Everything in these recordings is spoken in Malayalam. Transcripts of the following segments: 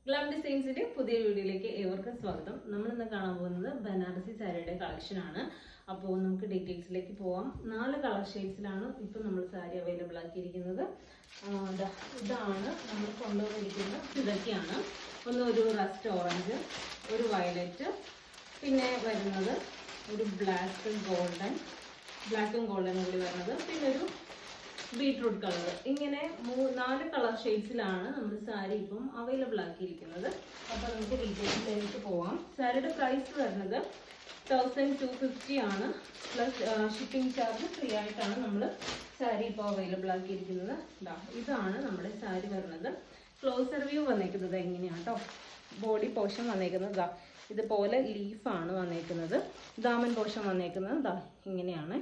ഗ്ലാം ഡിസൈൻസിന്റെ പുതിയ വീഡിയോയിലേക്ക് ഏവർക്കും സ്വാഗതം. നമ്മൾ ഇന്ന് കാണാൻ പോകുന്നത് ബനാറസി സാരിയുടെ കളക്ഷൻ ആണ്. അപ്പോൾ നമുക്ക് ഡീറ്റെയിൽസിലേക്ക് പോവാം. 4 കളർ ഷെയ്ഡ്സിലാണ് ഇപ്പോൾ നമ്മൾ സാരി അവൈലബിൾ ആക്കിയിരിക്കുന്നത്. ഇതാണ് നമ്മൾ കൊണ്ടുവന്നിരിക്കുന്നത്. ഇതൊക്കെയാണ്. ഒരു റസ്റ്റ് ഓറഞ്ച്, ഒരു വയലറ്റ്, പിന്നെ വരുന്നത് ഒരു ബ്ലാക്കും ഗോൾഡനും കൂടി വരുന്നത്, പിന്നെ ഒരു ബീട്രൂട്ട് കളർ. ഇങ്ങനെ 4 കളർ ഷെയ്ഡ്സിലാണ് നമ്മൾ സാരി ഇപ്പം അവൈലബിൾ ആക്കിയിരിക്കുന്നത്. അപ്പോൾ നമുക്ക് ഡീറ്റെയിൽസിലേക്ക് പോവാം. സാരിയുടെ പ്രൈസ് വരുന്നത് 1250 ആണ്. പ്ലസ് ഷിപ്പിംഗ് ചാർജ് ഫ്രീ ആയിട്ടാണ് നമ്മൾ സാരി ഇപ്പോൾ അവൈലബിൾ ആക്കിയിരിക്കുന്നത്. ഇതാണ് നമ്മുടെ സാരി വരുന്നത്. ക്ലോസർ വ്യൂ വന്നേക്കുന്നത് എങ്ങനെയാണ് കേട്ടോ. ബോഡി പോർഷൻ വന്നേക്കുന്നത് ഇതുപോലെ ലീഫാണ് വന്നേക്കുന്നത്. ദാമൻ പോർഷൻ വന്നേക്കുന്നത് ഇങ്ങനെയാണ്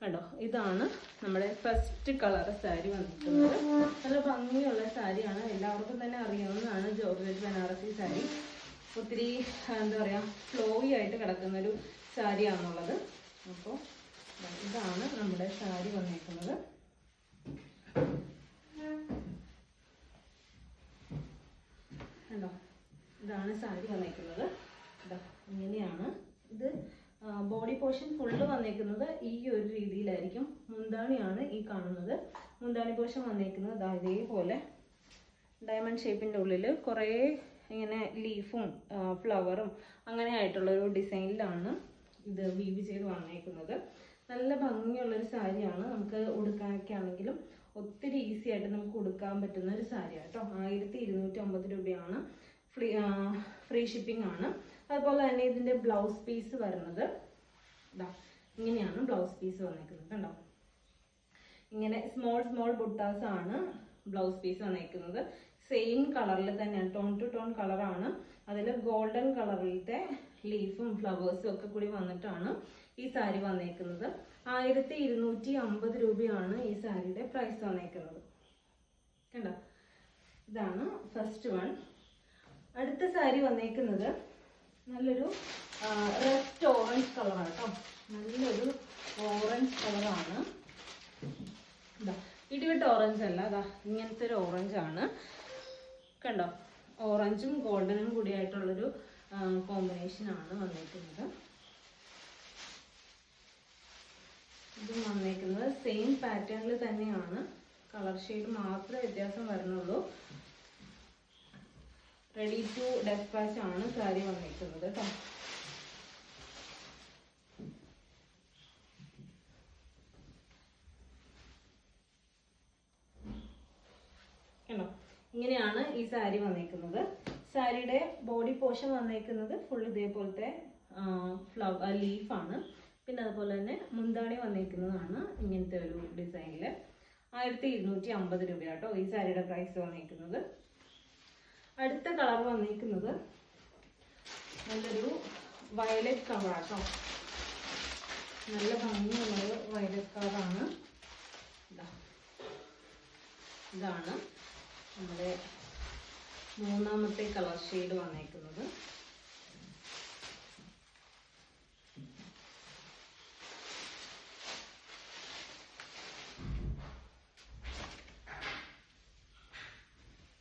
കണ്ടോ. ഇതാണ് നമ്മുടെ ഫസ്റ്റ് കളർ സാരി വന്നിരിക്കുന്നത്. നല്ല ഭംഗിയുള്ള സാരിയാണ്, എല്ലാവർക്കും തന്നെ അറിയാവുന്നതാണ് ജോർജറ്റ് ബനാറസി സാരി. ഒത്തിരി എന്താ പറയുക, ഫ്ലോയി ആയിട്ട് കിടക്കുന്നൊരു സാരിയാണുള്ളത്. അപ്പോൾ ഇതാണ് നമ്മുടെ സാരി വന്നിരിക്കുന്നത്. കണ്ടോ, ഇതാണ് സാരി വന്നിരിക്കുന്നത്. ഇങ്ങനെയാണ് ഇത്. ബോഡി പോർഷൻ ഫുള്ള് വന്നേക്കുന്നത് ഈ ഒരു രീതിയിലായിരിക്കും. മുന്താണിയാണ് ഈ കാണുന്നത്. മുന്താണി പോർഷൻ വന്നേക്കുന്നത് ഇതേപോലെ ഡയമണ്ട് ഷേപ്പിൻ്റെ ഉള്ളിൽ കുറേ ഇങ്ങനെ ലീഫും ഫ്ലവറും അങ്ങനെ ആയിട്ടുള്ളൊരു ഡിസൈനിലാണ് ഇത് വീവ് ചെയ്ത് വന്നേക്കുന്നത്. നല്ല ഭംഗിയുള്ളൊരു സാരിയാണ്. നമുക്ക് ഉടുക്കാനൊക്കെ ആണെങ്കിലും ഒത്തിരി ഈസി ആയിട്ട് നമുക്ക് ഉടുക്കാൻ പറ്റുന്ന ഒരു സാരിയാണ് കേട്ടോ. 1250 രൂപയാണ്. ഫ്രീ ഷിപ്പിംഗ് ആണ്. അതുപോലെ തന്നെ ഇതിൻ്റെ ബ്ലൗസ് പീസ് വരുന്നത് ഇങ്ങനെയാണ്. ബ്ലൗസ് പീസ് വന്നേക്കുന്നത് കണ്ടോ. ഇങ്ങനെ സ്മോൾ ബുട്ടാസ് ആണ് ബ്ലൗസ് പീസ് വന്നേക്കുന്നത്. സെയിം കളറിൽ തന്നെയാണ്, ടോൺ ടു ടോൺ കളറാണ്. അതിൽ ഗോൾഡൻ കളറിലത്തെ ലീഫും ഫ്ലവേഴ്സും ഒക്കെ കൂടി വന്നിട്ടാണ് ഈ സാരി വന്നേക്കുന്നത്. 1250 രൂപയാണ് ഈ സാരിയുടെ പ്രൈസ് വന്നേക്കുന്നത് കണ്ടോ. ഇതാണ് ഫസ്റ്റ് വൺ. അടുത്ത സാരി വന്നേക്കുന്നത് നല്ലൊരു റെസ്റ്റ് ഓറഞ്ച് കളറാണ് കേട്ടോ. നല്ലൊരു ഓറഞ്ച് കളറാണ്. ഇടിവെട്ട് ഓറഞ്ച് അല്ല, ഇങ്ങനത്തെ ഒരു ഓറഞ്ചാണ് കണ്ടോ. ഓറഞ്ചും ഗോൾഡനും കൂടി ആയിട്ടുള്ളൊരു കോമ്പിനേഷനാണ് വന്നേക്കുന്നത്. ഇതും വന്നേക്കുന്നത് സെയിം പാറ്റേണിൽ തന്നെയാണ്. കളർ ഷെയ്ഡ് മാത്രമേ വ്യത്യാസം വരുന്നുള്ളൂ. റെഡി ടു ഡെസ്പാച്ച് ആണ് സാരി വന്നിരിക്കുന്നത് കേട്ടോ. കണ്ടോ, ഇങ്ങനെയാണ് ഈ സാരി വന്നിരിക്കുന്നത്. സാരിയുടെ ബോഡി പോർഷൻ വന്നിരിക്കുന്നത് ഫുൾ ഇതേപോലത്തെ ലീഫാണ്. പിന്നെ അതുപോലെ തന്നെ മുന്താണി വന്നിരിക്കുന്നതാണ് ഇങ്ങനത്തെ ഒരു ഡിസൈനിൽ. 1250 രൂപ കേട്ടോ ഈ സാരിയുടെ പ്രൈസ് വന്നിരിക്കുന്നത്. അടുത്ത കളർ വന്നിരിക്കുന്നത് നല്ലൊരു വയലറ്റ് കളറാട്ടോ. നല്ല ഭംഗിയുള്ളൊരു വയലറ്റ് കളറാണ്. ഇതാണ് നമ്മുടെ 3ാമത്തെ കളർ ഷെയ്ഡ് വന്നേക്കുന്നത്.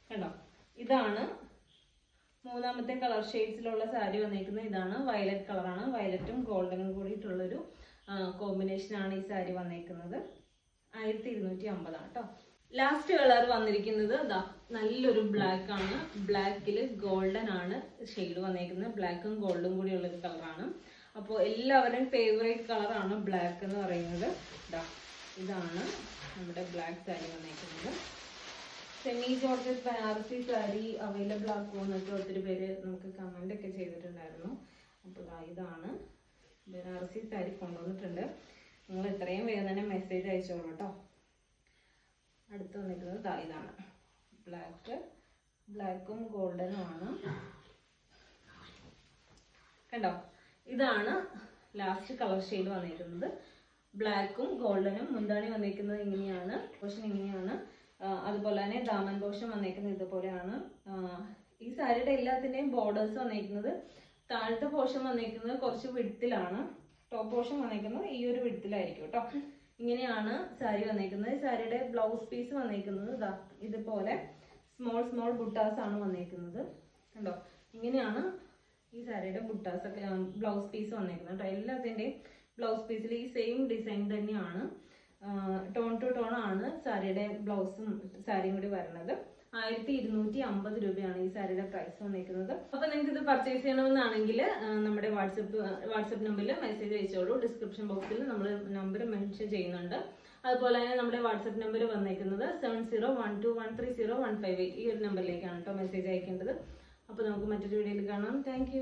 കണ്ടോ, ഇതാണ് 3ാമത്തെ കളർ ഷെയ്ഡ്സിലുള്ള സാരി വന്നിരിക്കുന്നത്. ഇതാണ് വയലറ്റ് കളറാണ്. വയലറ്റും ഗോൾഡനും കൂടിയിട്ടുള്ളൊരു കോമ്പിനേഷനാണ് ഈ സാരി വന്നിരിക്കുന്നത്. 1250 ആണ് കേട്ടോ. ലാസ്റ്റ് കളർ വന്നിരിക്കുന്നത് നല്ലൊരു ബ്ലാക്ക് ആണ്. ബ്ലാക്കിൽ ഗോൾഡൻ ആണ് ഷെയ്ഡ് വന്നിരിക്കുന്നത്. ബ്ലാക്കും ഗോൾഡും കൂടി ഉള്ളൊരു കളറാണ്. അപ്പോൾ എല്ലാവരുടെയും ഫേവറേറ്റ് കളറാണ് ബ്ലാക്ക് എന്ന് പറയുന്നത്. ഇതാണ് നമ്മുടെ ബ്ലാക്ക് സാരി വന്നിരിക്കുന്നത്. Semi georgette Banarasi sari available ആക്കുമെന്നൊക്കെ ഒത്തിരി പേര് നമുക്ക് കമൻ്റ് ഒക്കെ ചെയ്തിട്ടുണ്ടായിരുന്നു. അപ്പോൾ ഇതാണ് ബനാറസി സാരി കൊണ്ടുവന്നിട്ടുണ്ട്. നിങ്ങൾ എത്രയും വേഗം തന്നെ മെസ്സേജ് അയച്ചോളൂ കേട്ടോ. അടുത്ത് വന്നിരിക്കുന്നത് ഇതാണ് ബ്ലാക്കും ഗോൾഡനും ആണ് കണ്ടോ. ഇതാണ് ലാസ്റ്റ് കളർ ഷെയ്ഡ് വന്നിരിക്കുന്നത്. ബ്ലാക്കും ഗോൾഡനും. മുന്താണി വന്നിരിക്കുന്നത് ഇങ്ങനെയാണ്. പോർഷൻ ഇങ്ങനെയാണ്. അതുപോലെ തന്നെ ദാമൻ പോർഷൻ വന്നേക്കുന്നത് ഇതുപോലെയാണ്. ഈ സാരിയുടെ എല്ലാത്തിൻ്റെയും ബോർഡേഴ്സ് വന്നേക്കുന്നത് താഴത്തെ പോർഷൻ വന്നേക്കുന്നത് കുറച്ച് വിഡ്ത്തിലാണ്. ടോപ്പ് പോർഷൻ വന്നേക്കുന്നത് ഈ ഒരു വിഡ്ത്തിലായിരിക്കും കേട്ടോ. ഇങ്ങനെയാണ് സാരി വന്നേക്കുന്നത്. സാരിയുടെ ബ്ലൗസ് പീസ് വന്നേക്കുന്നത് ഇതുപോലെ സ്മോൾ ബുട്ടാസ് ആണ് വന്നേക്കുന്നത്. കണ്ടോ, ഇങ്ങനെയാണ് ഈ സാരിയുടെ ബുട്ടാസൊക്കെ ബ്ലൗസ് പീസ് വന്നേക്കുന്നത് കേട്ടോ. എല്ലാത്തിൻ്റെയും ബ്ലൗസ് പീസിൽ ഈ സെയിം ഡിസൈൻ തന്നെയാണ്, ടോൺ ടു ടോൺ ആണ് സാരിയുടെ ബ്ലൗസും സാരിയും കൂടി വരുന്നത്. 1250 രൂപയാണ് ഈ സാരിയുടെ പ്രൈസ് വന്നിരിക്കുന്നത്. അപ്പൊ നിങ്ങൾക്ക് ഇത് പർച്ചേസ് ചെയ്യണമെന്നാണെങ്കിൽ നമ്മുടെ വാട്സപ്പ് നമ്പറിൽ മെസ്സേജ് അയച്ചോളൂ. ഡിസ്ക്രിപ്ഷൻ ബോക്സിൽ നമ്മൾ നമ്പർ മെൻഷൻ ചെയ്യുന്നുണ്ട്. അതുപോലെ തന്നെ നമ്മുടെ വാട്സപ്പ് നമ്പർ വന്നിരിക്കുന്നത് 7012130158 ഈ ഒരു നമ്പറിലേക്കാണ് കേട്ടോ മെസ്സേജ് അയക്കേണ്ടത്. അപ്പോൾ നമുക്ക് മറ്റൊരു വീഡിയോയിൽ കാണാം. താങ്ക്